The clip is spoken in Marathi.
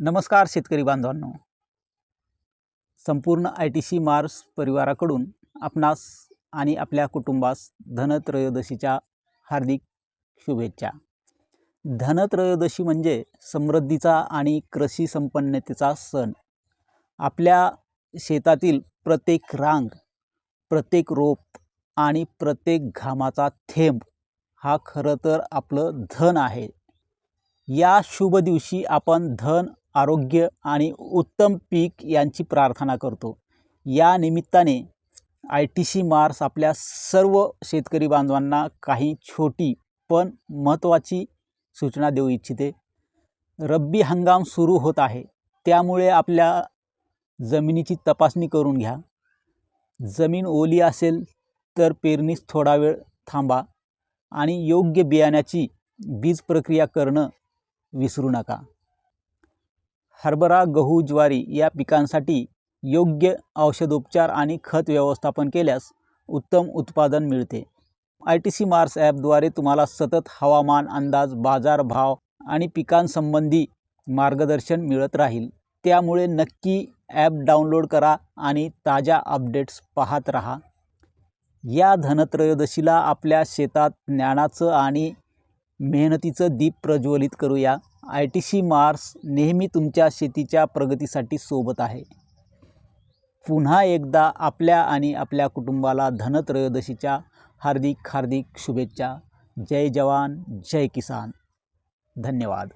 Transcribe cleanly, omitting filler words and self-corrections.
नमस्कार शेतकरी बांधवांनो, संपूर्ण ITC मार्स परिवाराकडून आपणास आणि आपल्या कुटुंबास धनत्रयोदशीच्या हार्दिक शुभेच्छा। धनत्रयोदशी म्हणजे समृद्धीचा आणि कृषी संपन्नतेचा सण। आपल्या शेतातील प्रत्येक रांग, प्रत्येक रोप आणि प्रत्येक घामाचा थेंब हा खरं तर आपलं धन आहे। या शुभ दिवशी आपण धन, आरोग्य आणि उत्तम पीक यांची प्रार्थना करतो। या निमित्ताने ITC मार्स आपल्या सर्व शेतकरी बांधवांना काही छोटी पण महत्त्वाची सूचना देऊ इच्छिते। रब्बी हंगाम सुरू होत आहे, त्यामुळे आपल्या जमिनीची तपासणी करून घ्या। जमीन ओली असेल तर पेरणीस थोडा वेळ थांबा आणि योग्य बियाण्याची बीज प्रक्रिया करणं विसरू नका। हरभरा, गहू, ज्वारी या पिकांसाठी योग्य औषधोपचार आणि खत व्यवस्थापन केल्यास उत्तम उत्पादन मिळते। ITC मार्स ॲपद्वारे तुम्हाला सतत हवामान अंदाज, बाजारभाव आणि पिकांसंबंधी मार्गदर्शन मिळत राहील। त्यामुळे नक्की ॲप डाउनलोड करा आणि ताज्या अपडेट्स पाहत रहा। या धनत्रयोदशीला आपल्या शेतात ज्ञानाचं आणि मेहनतीचं दीप प्रज्वलित करूया। ITC मार्स नेहमी तुमच्या शेतीच्या प्रगतीसाठी सोबत आहे। पुन्हा एकदा आपल्या आणि आपल्या कुटुंबाला धनत्रयोदशीच्या हार्दिक शुभेच्छा। जय जवान, जय किसान। धन्यवाद।